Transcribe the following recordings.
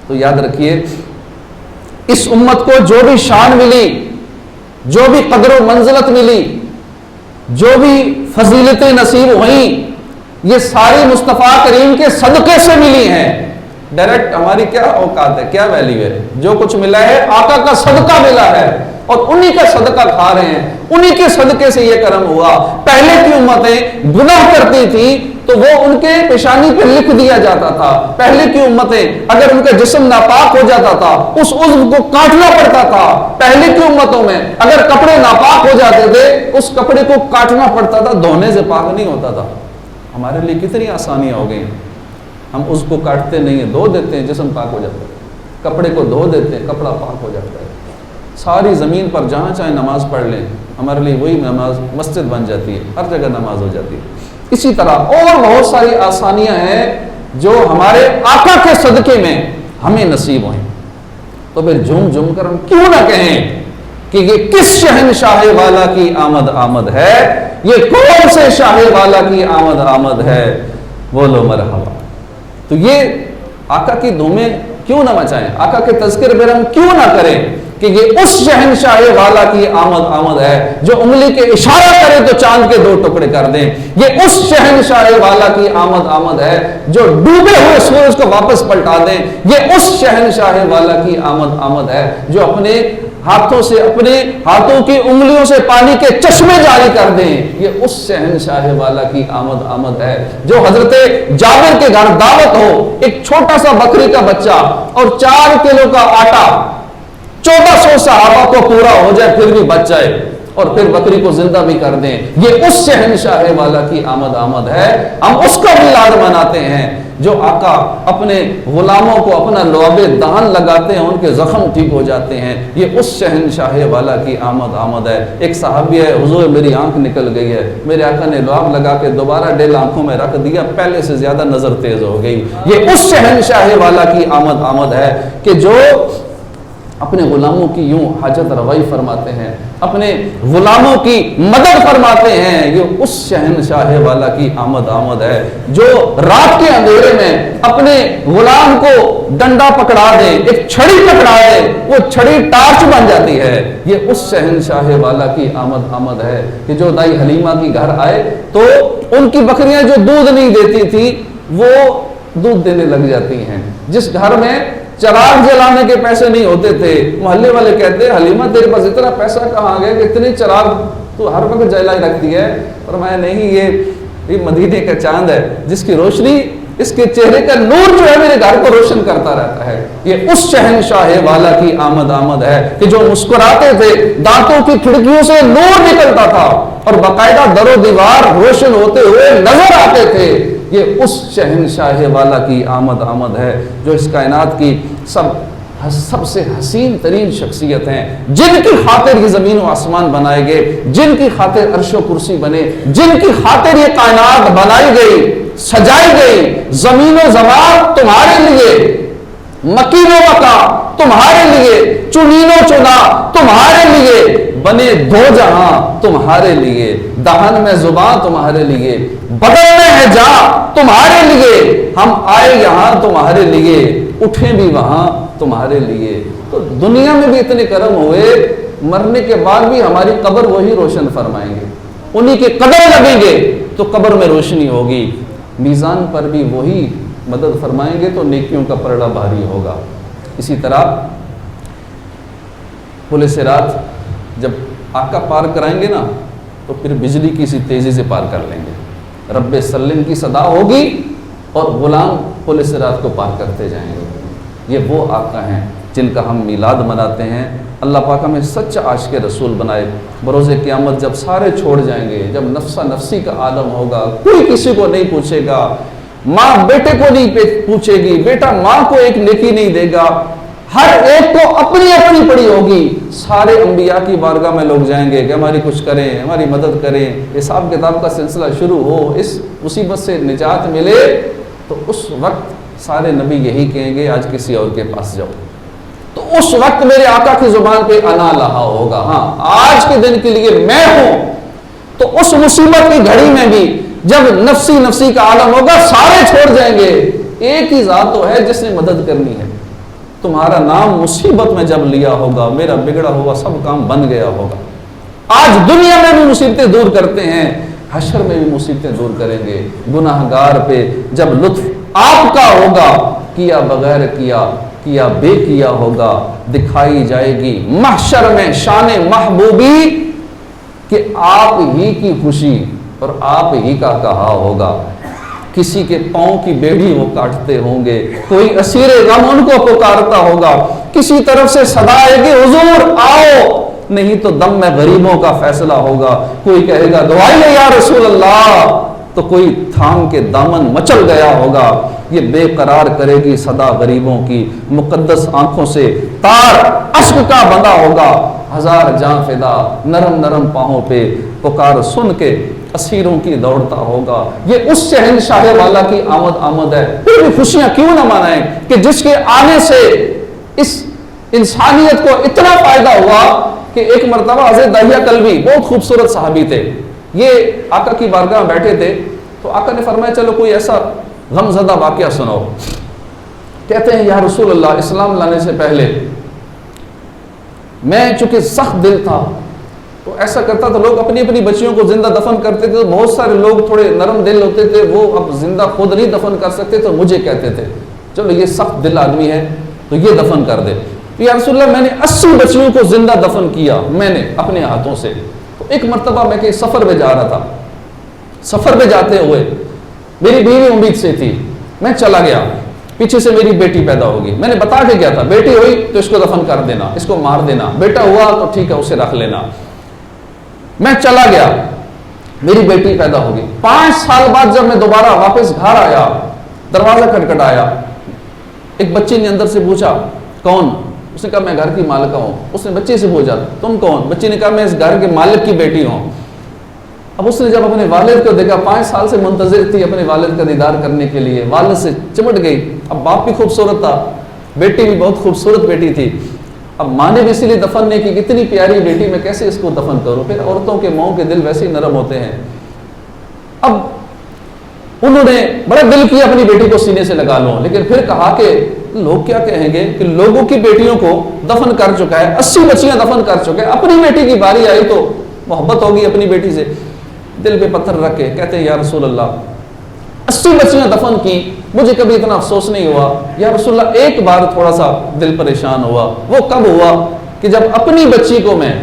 تو یاد رکھیے اس امت کو جو بھی شان ملی، جو بھی قدر و منزلت ملی، جو بھی فضیلتیں نصیب ہوئیں، یہ ساری مصطفیٰ کریم کے صدقے سے ملی ہیں۔ ڈائریکٹ ہماری کیا اوقات ہے، کیا ویلیو ہے؟ جو کچھ ملا ہے آقا کا صدقہ ملا ہے، اور انہی کا صدقہ کھا رہے ہیں، انہی کے صدقے سے یہ کرم ہوا۔ پہلے کی امتیں گناہ کرتی تھیں تو وہ ان کے پیشانی پہ لکھ دیا جاتا تھا۔ پہلے کی امتیں اگر ان کا جسم ناپاک ہو جاتا تھا اس عضو کو کاٹنا پڑتا تھا۔ پہلے کی امتوں میں اگر کپڑے ناپاک ہو جاتے تھے اس کپڑے کو کاٹنا پڑتا تھا، دھونے سے پاک نہیں ہوتا تھا۔ ہمارے لیے کتنی آسانیاں ہو گئی، ہم اس کو کاٹتے نہیں ہیں، دھو دیتے ہیں، جسم پاک ہو جاتا ہے، کپڑے کو دھو دیتے ہیں، کپڑا پاک ہو جاتا ہے۔ ساری زمین پر جہاں چاہے نماز پڑھ لیں، ہمارے لیے وہی نماز مسجد بن جاتی ہے، ہر جگہ نماز ہو جاتی ہے۔ اسی طرح اور بہت ساری آسانیاں ہیں جو ہمارے آقا کے صدقے میں ہمیں نصیب ہوئیں۔ تو پھر جھوم جھوم کر ہم کیوں نہ کہیں کہ یہ کس شہنشاہ والا کی آمد آمد ہے، یہ کون سے شاہ والا کی آمد آمد ہے، بولو مرحبا۔ تو یہ آقا کی دھومیں کیوں نہ مچائیں، آقا کے تذکر پر ہم کیوں نہ کریں کہ یہ اس شہنشاہ والا کی آمد آمد ہے جو انگلی کے اشارہ کرے تو چاند کے 2 ٹکڑے کر دیں، یہ اس شہنشاہ والا کی آمد آمد ہے جو ڈوبے ہوئے سورج کو واپس پلٹا دیں، یہ اس شہنشاہ والا کی آمد آمد ہے جو اپنے ہاتھوں سے، اپنے ہاتھوں کی انگلیوں سے پانی کے چشمے جاری کر دیں، یہ اس شہنشاہ والا کی آمد آمد ہے جو حضرت جابر کے گھر دعوت ہو، ایک چھوٹا سا بکری کا بچہ اور 4 کلو کا آٹا 1400 صحابہ کو پورا ہو جائے پھر بھی بچ جائے، اور پھر بکری کو زندہ بھی کر دیں، یہ اس شہنشاہ والا کی آمد آمد ہے۔ ہم اس کا میلاد مناتے ہیں جو آقا اپنے غلاموں کو اپنا لعاب دہن لگاتے ہیں، ان کے زخم ٹھیک ہو جاتے ہیں، یہ اس شہنشاہ والا کی آمد آمد ہے۔ ایک صحابی ہے، حضور میری آنکھ نکل گئی ہے، میرے آقا نے لعاب لگا کے دوبارہ ڈیل آنکھوں میں رکھ دیا، پہلے سے زیادہ نظر تیز ہو گئی۔ یہ اس شہنشاہ والا کی آمد آمد ہے کہ جو اپنے غلاموں کی یوں حاجت روائی فرماتے ہیں، اپنے غلاموں کی مدد فرماتے ہیں، یہ اس شہنشاہ والا کی آمد آمد ہے جو رات کے اندھیرے میں اپنے غلام کو ڈنڈا پکڑا دے، ایک چھڑی پکڑا دے، وہ چھڑی ٹارچ بن جاتی ہے، یہ اس شہنشاہ والا کی آمد آمد ہے کہ جو دائی حلیمہ کی گھر آئے تو ان کی بکریاں جو دودھ نہیں دیتی تھی وہ دودھ دینے لگ جاتی ہیں۔ جس گھر میں چراغ جلانے کے پیسے نہیں ہوتے تھے، محلے والے کہتے ہیں حلیمہ تیرے پاس اتنا پیسہ کہاں گیا کہ اتنے چراغ تو ہر وقت جلائے رکھتی ہے؟ اور میں نہیں، یہ مدینے کا چاند ہے جس کی روشنی، اس کے چہرے کا نور جو ہے میرے گھر کو روشن کرتا رہتا ہے۔ یہ اس شہنشاہ والا کی آمد آمد ہے کہ جو مسکراتے تھے، دانتوں کی کھڑکیوں سے نور نکلتا تھا اور باقاعدہ در و دیوار روشن ہوتے ہوئے نظر آتے تھے، یہ اس شہنشاہ والا کی آمد آمد ہے جو اس کائنات کی سب سے حسین ترین شخصیت ہیں، جن کی خاطر یہ زمین و آسمان بنائے گئے، جن کی خاطر عرش و کرسی بنے، جن کی خاطر یہ کائنات بنائی گئی، سجائی گئی۔ زمین و زمان تمہارے لیے، مکین و مکا تمہارے لیے، چنین و چنا تمہارے لیے، بنے 2 جہاں تمہارے لیے، دہن میں زبان تمہارے لیے، بدن میں ہے جان تمہارے لیے، ہم آئے یہاں تمہارے لیے، اٹھیں بھی وہاں تمہارے لیے۔ تو دنیا میں بھی اتنے کرم ہوئے، مرنے کے بعد بھی ہماری قبر وہی روشن فرمائیں گے، انہی کے قدر لگیں گے تو قبر میں روشنی ہوگی، میزان پر بھی وہی مدد فرمائیں گے تو نیکیوں کا پلڑا بھاری ہوگا۔ اسی طرح پل صراط جب آقا پار کرائیں گے نا تو پھر بجلی کی سی تیزی سے پار کر لیں گے، رب سلم کی صدا ہوگی اور غلام پل صراط کو پار کرتے جائیں گے۔ یہ وہ آقا ہیں جن کا ہم میلاد مناتے ہیں۔ اللہ پاک ہمیں سچا عاشق رسول بنائے۔ بروز قیامت جب سارے چھوڑ جائیں گے، جب نفسا نفسی کا عالم ہوگا، کوئی کسی کو نہیں پوچھے گا، ماں بیٹے کو نہیں پوچھے گی، بیٹا ماں کو ایک نیکی نہیں دے گا، ہر ایک کو اپنی اپنی پڑی ہوگی۔ سارے انبیاء کی بارگاہ میں لوگ جائیں گے کہ ہماری کچھ کریں، ہماری مدد کریں، حساب کتاب کا سلسلہ شروع ہو، اس مصیبت سے نجات ملے۔ تو اس وقت سارے نبی یہی کہیں گے آج کسی اور کے پاس جاؤ، تو اس وقت میرے آقا کی زبان پہ انا لہا ہوگا، ہاں آج کے دن کے لیے میں ہوں۔ تو اس مصیبت کی گھڑی میں بھی جب نفسی نفسی کا عالم ہوگا، سارے چھوڑ جائیں گے، ایک ہی ذات تو ہے جس نے مدد کرنی ہے، تمہارا نام مصیبت میں جب لیا ہوگا میرا بگڑا ہوا سب کام بن گیا ہوگا۔ آج دنیا میں بھی مصیبتیں دور کرتے ہیں، حشر میں بھی مصیبتیں دور کریں گے۔ گناہگار پہ جب لطف آپ کا ہوگا، کیا بغیر کیا بے کیا ہوگا، دکھائی جائے گی محشر میں شان محبوبی کہ آپ ہی کی خوشی اور آپ ہی کا کہا ہوگا۔ کسی کے پاؤں کی بیڑی وہ کاٹتے ہوں گے، کوئی اسیر غم ان کو پکارتا ہوگا، کسی طرف سے صدا آئے گی حضور آؤ، نہیں تو دم میں غریبوں کا فیصلہ ہوگا۔ کوئی کہے گا دعائیں یا رسول اللہ، تو کوئی تھام کے دامن مچل گیا ہوگا۔ یہ بے قرار کرے گی صدا غریبوں کی، مقدس آنکھوں سے تار اشک کا بندہ ہوگا۔ ہزار جاں فدا نرم نرم پاؤں پہ پکار سن کے اسیروں کی دوڑتا ہوگا۔ یہ اس شہنشاہ والا کی آمد ہے، پھر بھی خوشیاں کیوں نہ منائیں کہ جس کے آنے سے اس انسانیت کو اتنا فائدہ ہوا کہ ایک مرتبہ حضرت دہیہ کلبی بہت خوبصورت صحابی تھے، یہ آقا کی بارگاہ میں بیٹھے تھے تو آقا نے فرمایا چلو کوئی ایسا غم زدہ واقعہ سناؤ۔ کہتے ہیں یا رسول اللہ اسلام لانے سے پہلے میں چونکہ سخت دل تھا تو ایسا کرتا تھا، لوگ اپنی اپنی بچیوں کو زندہ دفن کرتے تھے تو بہت سارے لوگ تھوڑے نرم دل ہوتے تھے، وہ اب زندہ خود نہیں دفن کر سکتے تو مجھے کہتے تھے چلو یہ سخت دل آدمی ہے تو یہ دفن کر دے۔ یا رسول اللہ میں نے 80 بچیوں کو زندہ دفن کیا میں نے اپنے ہاتھوں سے۔ تو ایک مرتبہ میں کہیں سفر پہ جا رہا تھا، سفر پہ جاتے ہوئے میری بیوی امید سے تھی، میں چلا گیا، پیچھے سے میری بیٹی پیدا ہوگی، میں نے بتا کے گیا تھا بیٹی ہوئی تو اس کو دفن کر دینا، اس کو مار دینا، بیٹا ہوا تو ٹھیک ہے اسے رکھ لینا۔ میں چلا گیا، میری بیٹی پیدا ہوگی۔ 5 سال بعد جب میں دوبارہ واپس گھر آیا، دروازہ کھٹکھٹایا، ایک بچے نے اندر سے پوچھا کون؟ اس نے کہا میں گھر کی مالکہ ہوں۔ اس نے بچے سے پوچھا تم کون؟ بچے نے کہا میں اس گھر کے مالک کی بیٹی ہوں۔ اب اس نے جب اپنے والد کو دیکھا، 5 سال سے منتظر تھی اپنے والد کا دیدار کرنے کے لیے، والد سے چمٹ گئی۔ اب باپ بھی خوبصورت تھا، بیٹی بھی بہت خوبصورت بیٹی تھی، اب ماں نے بھی اسی لیے دفن نہیں کی، اتنی پیاری بیٹی میں کیسے اس کو دفن کروں؟ پھر عورتوں کے ماؤں کے دل ویسے ہی نرم ہوتے ہیں۔ اب انہوں نے بڑا دل کیا اپنی بیٹی کو سینے سے لگا لوں، لیکن پھر کہا کہ لوگ کیا کہیں گے کہ لوگوں کی بیٹیوں کو دفن کر چکا ہے، 80 بچیاں دفن کر چکے ہیں، اپنی بیٹی کی باری آئی تو محبت ہوگی اپنی بیٹی سے۔ دل پہ پتھر رکھ کے کہتے ہیں یا رسول اللہ 80 بچیاں دفن کی، مجھے کبھی اتنا افسوس نہیں ہوا۔ یا رسول اللہ ایک بار تھوڑا سا دل پریشان ہوا، وہ کب ہوا کہ جب اپنی بچی کو میں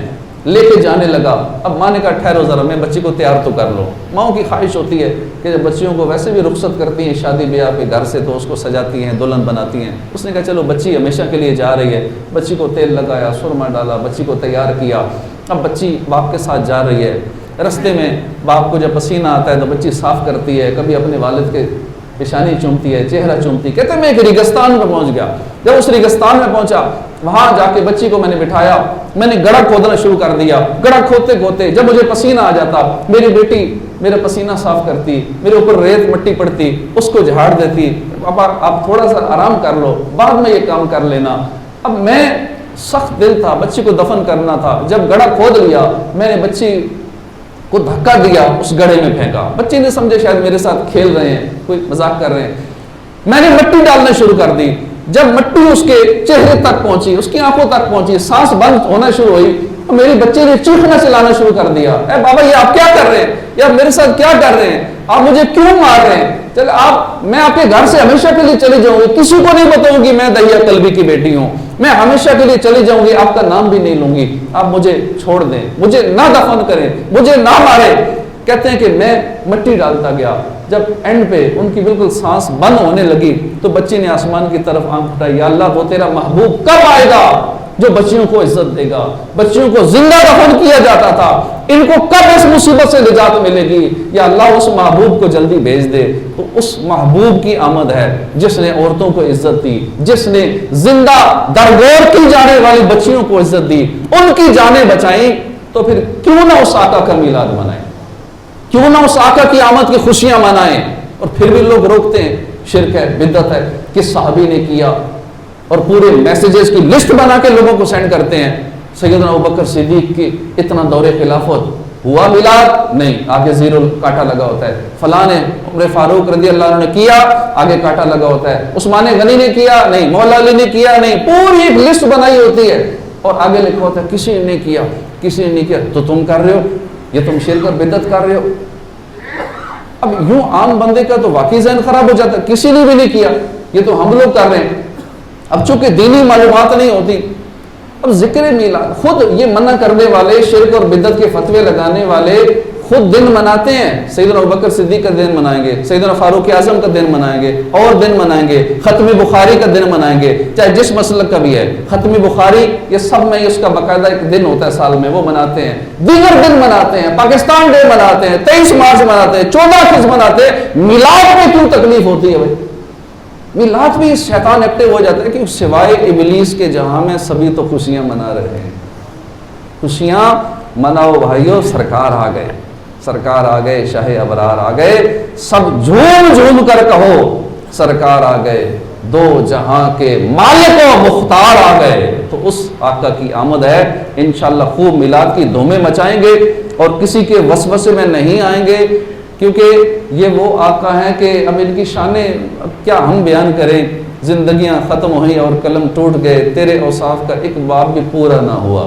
لے کے جانے لگا۔ اب ماں نے کہا ٹھہرو ذرا میں بچی کو تیار تو کر لو۔ ماؤں کی خواہش ہوتی ہے کہ جب بچیوں کو ویسے بھی رخصت کرتی ہیں شادی بیاہ پہ گھر سے تو اس کو سجاتی ہیں، دلہن بناتی ہیں۔ اس نے کہا چلو بچی ہمیشہ کے لیے جا رہی ہے، بچی کو تیل لگایا، سرما ڈالا، بچی کو تیار کیا۔ اب بچی باپ کے ساتھ جا رہی ہے، رستے میں باپ کو جب پسینہ آتا ہے تو بچی صاف کرتی ہے، کبھی اپنے والد کے پیشانی چومتی ہے، چہرہ چومتی ہے۔ کہتے ہیں میں ایک ریگستان پہ پہنچ گیا، جب اس ریگستان میں پہنچا وہاں جا کے بچی کو میں نے بٹھایا، میں نے گڑھا کھودنا شروع کر دیا۔ گڑھا کھودتے کھودتے جب مجھے پسینہ آ جاتا، میری بیٹی میرا پسینہ صاف کرتی، میرے اوپر ریت مٹی پڑتی، اس کو جھاڑ دیتی، پاپا آپ تھوڑا سا آرام کر لو، بعد میں یہ کام کر لینا۔ اب میں سخت دل تھا، بچی کو دفن کرنا تھا، جب گڑھا کھود لیا میں نے بچی کو دھکا دیا، اس گڑھے میں پھینکا۔ بچے نے سمجھے شاید میرے ساتھ کھیل رہے ہیں، کوئی مذاق کر رہے ہیں، میں نے مٹی ڈالنا شروع کر دی۔ جب مٹی اس کے چہرے تک پہنچی، اس کی آنکھوں تک پہنچی، سانس بند ہونا شروع ہوئی، تو میری بچے نے چیخنا چلانا شروع کر دیا، اے بابا یہ آپ کیا کر رہے ہیں؟ یا میرے ساتھ کیا کر رہے ہیں؟ آپ مجھے کیوں مار رہے ہیں؟ چل میں آپ کے گھر سے ہمیشہ کے لیے چلی جاؤں گی، کسی کو نہیں بتاؤں گی میں دہیہ کلبی کی بیٹی ہوں، میں ہمیشہ کے لیے چلی جاؤں گی، آپ کا نام بھی نہیں لوں گی، آپ مجھے چھوڑ دیں، مجھے نہ دفن کریں، مجھے نہ ماریں۔ کہتے ہیں کہ میں مٹی ڈالتا گیا، جب اینڈ پہ ان کی بالکل سانس بند ہونے لگی تو بچی نے آسمان کی طرف آنکھ اٹھائی، یا اللہ وہ تیرا محبوب کب آئے گا جو بچیوں کو عزت دے گا؟ بچیوں کو زندہ دفن کیا جاتا تھا، ان کو کب اس مصیبت سے نجات ملے گی؟ یا اللہ اس محبوب کو جلدی بھیج دے۔ تو اس محبوب کی آمد ہے جس نے عورتوں کو عزت دی، جس نے زندہ درگور کی جانے والی بچیوں کو عزت دی، ان کی جانیں بچائیں۔ تو پھر کیوں نہ اس آقا کا میلاد منائیں، کیوں نہ اس آقا کی آمد کی خوشیاں منائیں؟ اور پھر بھی لوگ روکتے ہیں، شرک ہے، بدعت ہے، کس صحابی نے کیا، اور پورے میسیجز کی لسٹ بنا کے لوگوں کو سینڈ کرتے ہیں۔ سیدنا ابوبکر صدیق کی اتنا دور خلافت ہوا میلاد؟ نہیں، آگے زیرو کاٹا لگا ہوتا ہے. فلاں نے عمر فاروق رضی اللہ عنہ نے کیا، آگے کاٹا لگا ہوتا ہے. عثمان غنی نے کیا؟ نہیں. مولا علی نے کیا؟ نہیں. پوری ایک لسٹ بنائی ہوتی ہے اور آگے لکھا ہوتا ہے کسی نے کیا، کسی نے نہیں کیا. تو تم کر رہے ہو، یہ تم شرک اور بدعت کر رہے ہو. اب یوں عام بندے کا تو واقعی ذہن خراب ہو جاتا ہے، کسی نے بھی نہیں کیا، یہ تو ہم لوگ کر رہے ہیں. اب چونکہ دینی معلومات نہیں ہوتی، اب ذکر میلاد خود یہ منع کرنے والے، شرک اور بدعت کے فتوے لگانے والے خود دن مناتے ہیں. سیدنا ابوبکر صدیق کا دن منائیں گے، سیدنا فاروق اعظم کا دن منائیں گے، اور دن منائیں گے، ختم بخاری کا دن منائیں گے، چاہے جس مسلک کا بھی ہے. ختم بخاری یہ سب میں اس کا باقاعدہ ایک دن ہوتا ہے سال میں، وہ مناتے ہیں. دیگر دن مناتے ہیں، پاکستان ڈے مناتے ہیں، 23 مارچ مناتے ہیں، 14 اگست مناتے ہیں. میلاد میں کیوں تکلیف ہوتی ہے بھائی؟ میلاد بھی شیطان ایکٹیو ہو جاتا ہے کہ سوائے ابلیس کے جہاں میں سبھی تو خوشیاں منا رہے ہیں. خوشیاں مناؤ بھائیو، سرکار آ گئے، سرکار آ گئے، شاہ ابرار آ گئے. سب جھوم جھوم کر کہو سرکار آ گئے، دو جہاں کے مالک و مختار آ گئے. تو اس آقا کی آمد ہے. انشاءاللہ خوب میلاد کی دھومیں مچائیں گے اور کسی کے وسوسے میں نہیں آئیں گے، کیونکہ یہ وہ آقا ہیں کہ اب ان کی شانیں کیا ہم بیان کریں. زندگیاں ختم ہوئیں اور قلم ٹوٹ گئے، تیرے اوصاف کا ایک باب بھی پورا نہ ہوا.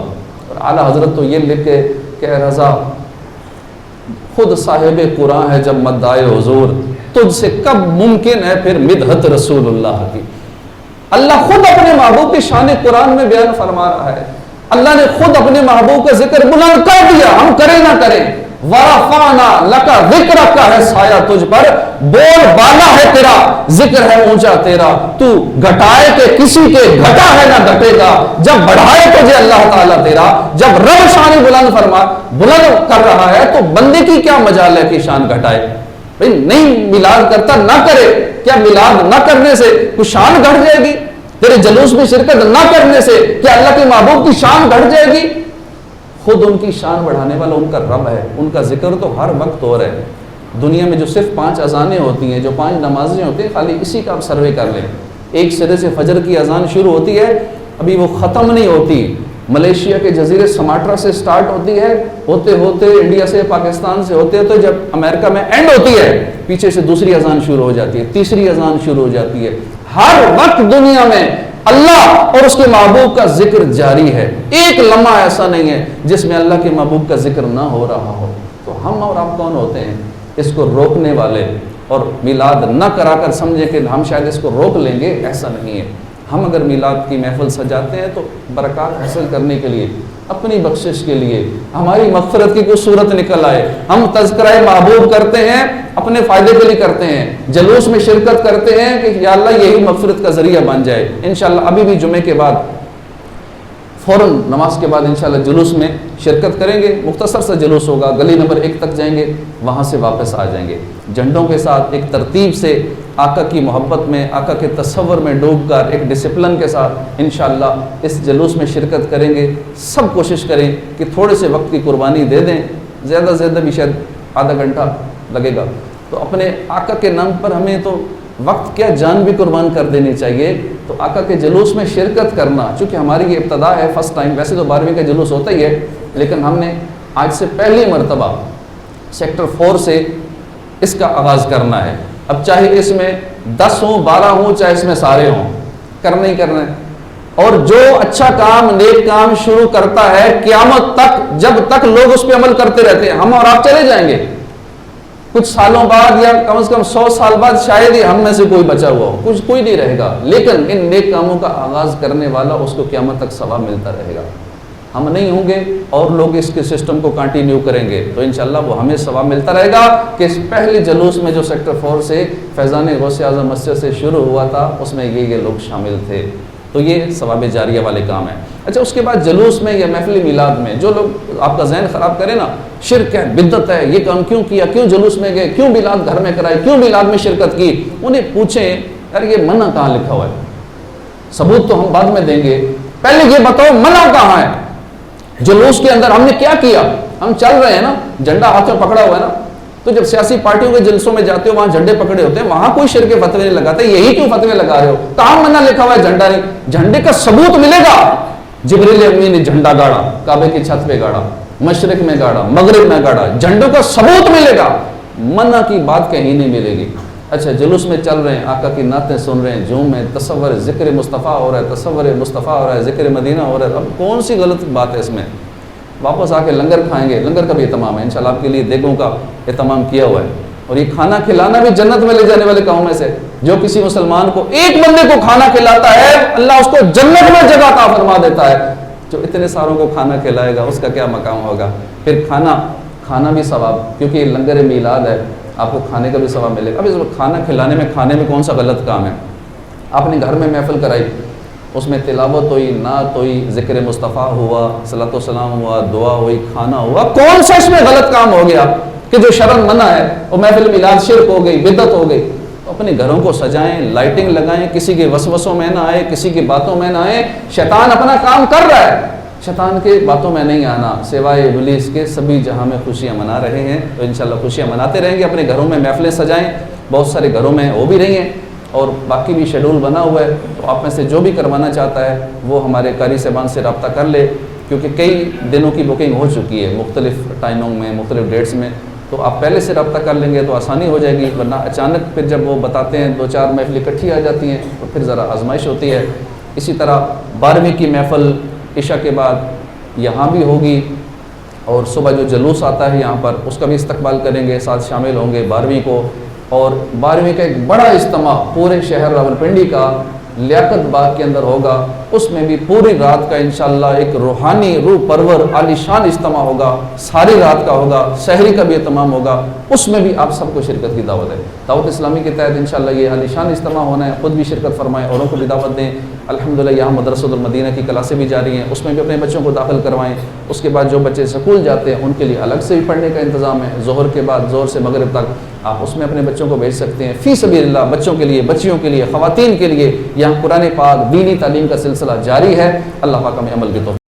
اور اعلیٰ حضرت تو یہ لکھ کے کہ اے رضا، خود صاحب قرآن ہے جب مدعائے حضور، تجھ سے کب ممکن ہے پھر مدحت رسول اللہ کی. اللہ خود اپنے محبوب کی شان قرآن میں بیان فرما رہا ہے. اللہ نے خود اپنے محبوب کا ذکر بلند کر دیا، ہم کریں نہ کریں. وَرَفَعْنَا لَكَ ذِكْرَكَ کا ہے سایہ تجھ پر، بول بالا ہے تیرا، ذکر ہے اونچا تیرا. تو گھٹائے کہ کسی کے گھٹا ہے نہ گھٹے گا، جب بڑھائے تجھے اللہ تعالیٰ تیرا. جب رب شان بلند بلند کر رہا ہے تو بندے کی کیا مجال ہے کہ شان گھٹائے؟ بھئی نہیں میلاد کرتا نہ کرے، کیا میلاد نہ کرنے سے کوئی شان گھٹ جائے گی؟ تیرے جلوس میں شرکت نہ کرنے سے کیا اللہ کے محبوب کی شان گھٹ جائے گی؟ خود ان کی شان بڑھانے والا ان کا رب ہے. ان کا ذکر تو ہر وقت ہو رہا ہے. دنیا میں جو صرف 5 اذانیں ہوتی ہیں، جو 5 نمازیں ہوتی ہیں، خالی اسی کا آپ سروے کر لیں. ایک سرے سے فجر کی اذان شروع ہوتی ہے، ابھی وہ ختم نہیں ہوتی. ملیشیا کے جزیرے سماٹرا سے سٹارٹ ہوتی ہے، ہوتے ہوتے انڈیا سے، پاکستان سے ہوتے ہوتے جب امریکہ میں اینڈ ہوتی ہے، پیچھے سے دوسری اذان شروع ہو جاتی ہے، تیسری اذان شروع ہو جاتی ہے. ہر وقت دنیا میں اللہ اور اس کے محبوب کا ذکر جاری ہے. ایک لمحہ ایسا نہیں ہے جس میں اللہ کے محبوب کا ذکر نہ ہو رہا ہو. تو ہم اور آپ کون ہوتے ہیں اس کو روکنے والے؟ اور میلاد نہ کرا کر سمجھے کہ ہم شاید اس کو روک لیں گے، ایسا نہیں ہے. ہم اگر میلاد کی محفل سجاتے ہیں تو برکات حاصل کرنے کے لیے، اپنی بخشش کے لیے، ہماری مغفرت کی کوئی صورت نکل آئے. ہم تذکرہ محبوب کرتے ہیں، اپنے فائدے کے لیے کرتے ہیں. جلوس میں شرکت کرتے ہیں کہ یا اللہ یہی مغفرت کا ذریعہ بن جائے. انشاءاللہ ابھی بھی جمعے کے بعد فوراً نماز کے بعد انشاءاللہ جلوس میں شرکت کریں گے. مختصر سا جلوس ہوگا، گلی نمبر 1 تک جائیں گے، وہاں سے واپس آ جائیں گے. جھنڈوں کے ساتھ ایک ترتیب سے، آقا کی محبت میں، آقا کے تصور میں ڈوب کر، ایک ڈسپلن کے ساتھ انشاءاللہ اس جلوس میں شرکت کریں گے. سب کوشش کریں کہ تھوڑے سے وقت کی قربانی دے دیں، زیادہ سے زیادہ بھی شاید آدھا گھنٹہ لگے گا. تو اپنے آقا کے نام پر ہمیں تو وقت کیا جان بھی قربان کر دینی چاہیے. تو آقا کے جلوس میں شرکت کرنا، چونکہ ہماری یہ ابتدا ہے، فرسٹ ٹائم. ویسے تو 12ویں کا جلوس ہوتا ہی ہے، لیکن ہم نے آج سے پہلی مرتبہ سیکٹر 4 سے اس کا آغاز کرنا ہے. اب چاہے اس میں 10 ہوں، 12 ہوں، چاہے اس میں سارے ہوں، کرنا ہی کرنا ہے. اور جو اچھا کام، نیک کام شروع کرتا ہے، قیامت تک جب تک لوگ اس پہ عمل کرتے رہتے ہیں، ہم اور آپ چلے جائیں گے. کچھ سالوں بعد یا کم از کم 100 سال بعد شاید ہی ہم میں سے کوئی بچا ہوا ہو، کوئی نہیں رہے گا. لیکن ان نیک کاموں کا آغاز کرنے والا، اس کو قیامت تک ثواب ملتا رہے گا. ہم نہیں ہوں گے اور لوگ اس کے سسٹم کو کنٹینیو کریں گے تو انشاءاللہ وہ ہمیں ثواب ملتا رہے گا کہ اس پہلے جلوس میں جو سیکٹر 4 سے فیضان غوث اعظم مسجد سے شروع ہوا تھا، اس میں یہ لوگ شامل تھے. تو یہ ثواب جاریہ والے کام ہیں. اچھا، اس کے بعد جلوس میں یا محفل میلاد میں جو لوگ آپ کا ذہن خراب کرے نا، شرک ہے، بدعت ہے، یہ کام کیوں کیا، کیوں جلوس میں گئے، کیوں میلاد گھر میں کرائی، کیوں میلاد میں شرکت کی، انہیں پوچھیں یار یہ منع کہاں لکھا ہوا ہے. ثبوت تو ہم بعد میں دیں گے، پہلے یہ بتاؤ منع کہاں ہے. جلوس کے اندر ہم نے کیا کیا؟ ہم چل رہے ہیں نا، جھنڈا ہاتھ میں پکڑا ہوا ہے نا. تو جب سیاسی پارٹیوں کے جلسوں میں جاتے ہو، وہاں جھنڈے پکڑے ہوتے ہیں، وہاں کوئی شرک فتوے نہیں لگاتے. یہی کیوں فتوے لگا رہے ہو؟ کہاں منع لکھا ہوا ہے؟ جھنڈا نہیں. جھنڈے کا ثبوت ملے گا. جبریل امی نے جھنڈا گاڑا، کعبے کی چھت پہ گاڑا. مشرق میں گاڑا، مغرب میں گاڑا، جھنڈوں کا ثبوت ملے گا، منع کی بات کہیں نہیں ملے گی۔ اچھا جلوس میں چل رہے ہیں، آقا کی نعتیں سن رہے ہیں، جھوم میں تصور ذکر مصطفیٰ ہو رہا ہے، تصور مصطفیٰ ہو رہا ہے، ذکر مدینہ ہو رہا ہے، اب کون سی غلط بات ہے اس میں؟ واپس آ کے لنگر کھائیں گے، لنگر کا بھی اہتمام ہے انشاءاللہ، آپ کے لیے دیگوں کا اہتمام کیا ہوا ہے، اور یہ کھانا کھلانا بھی جنت میں لے جانے والے کاموں میں سے۔ جو کسی مسلمان کو ایک بندے کو کھانا کھلاتا ہے، اللہ اس کو جنت میں جگہ عطا فرما دیتا ہے۔ جو اتنے ساروں کو کھانا کھلائے گا اس کا کیا مقام ہوگا؟ پھر کھانا بھی ثواب، کیونکہ یہ لنگر میلاد ہے، آپ کو کھانے کا بھی ثواب ملے گا۔ اب اس کھانا کھانے میں کون سا غلط کام ہے؟ آپ نے گھر میں محفل کرائی، اس میں تلاوت ہوئی، نعت ہوئی، ذکر مصطفیٰ ہوا، صلاۃ و سلام ہوا، دعا ہوئی، کھانا ہوا، کون سا اس میں غلط کام ہو گیا کہ جو شرعاً منع ہے؟ وہ محفل میلاد شرک ہو گئی، بدعت ہو گئی۔ تو اپنے گھروں کو سجائیں، لائٹنگ لگائیں، کسی کے وسوسوں میں نہ آئے، کسی کی باتوں میں نہ آئے۔ شیطان اپنا کام کر رہا ہے، شیطان کے باتوں میں نہیں آنا، سوائے ابلیس کے سبھی جہاں میں خوشیاں منا رہے ہیں، تو انشاءاللہ خوشیاں مناتے رہیں گے۔ اپنے گھروں میں محفلیں سجائیں، بہت سارے گھروں میں ہو بھی رہی ہیں، اور باقی بھی شیڈول بنا ہوا ہے، تو آپ میں سے جو بھی کروانا چاہتا ہے وہ ہمارے قاری صاحبان سے رابطہ کر لے، کیونکہ کئی دنوں کی بکنگ ہو چکی ہے مختلف ٹائموں میں، مختلف ڈیٹس میں، تو آپ پہلے سے رابطہ کر لیں گے تو آسانی ہو جائے گی، ورنہ اچانک پھر جب وہ بتاتے ہیں 2-4 محفلیں اکٹھی آ جاتی ہیں تو پھر ذرا آزمائش ہوتی ہے۔ اسی طرح 12ویں کی محفل عشاء کے بعد یہاں بھی ہوگی، اور صبح جو جلوس آتا ہے یہاں پر اس کا بھی استقبال کریں گے، ساتھ شامل ہوں گے 12ویں کو۔ اور 12ویں کا ایک بڑا اجتماع پورے شہر راولپنڈی کا لیاقت باغ کے اندر ہوگا، اس میں بھی پوری رات کا انشاءاللہ ایک روحانی روح پرور عالیشان اجتماع ہوگا، ساری رات کا ہوگا، سحری کا بھی اہتمام ہوگا، اس میں بھی آپ سب کو شرکت کی دعوت ہے۔ دعوت اسلامی کے تحت انشاءاللہ یہ عالیشان اجتماع ہونا ہے، خود بھی شرکت فرمائیں، اوروں کو بھی دعوت دیں۔ الحمدللہ یہاں مدرسۃ المدینہ کی کلاسیں بھی جاری ہیں، اس میں بھی اپنے بچوں کو داخل کروائیں۔ اس کے بعد جو بچے اسکول جاتے ہیں ان کے لیے الگ سے بھی پڑھنے کا انتظام ہے، ظہر کے بعد زور سے مغرب تک آپ اس میں اپنے بچوں کو بھیج سکتے ہیں، فی سبیل اللہ، بچوں کے لیے، بچیوں کے لیے، خواتین کے لیے۔ یہاں قرآن پاک دینی تعلیم کا سلسلہ جاری ہے، اللہ پاک ہمیں عمل کی توفیق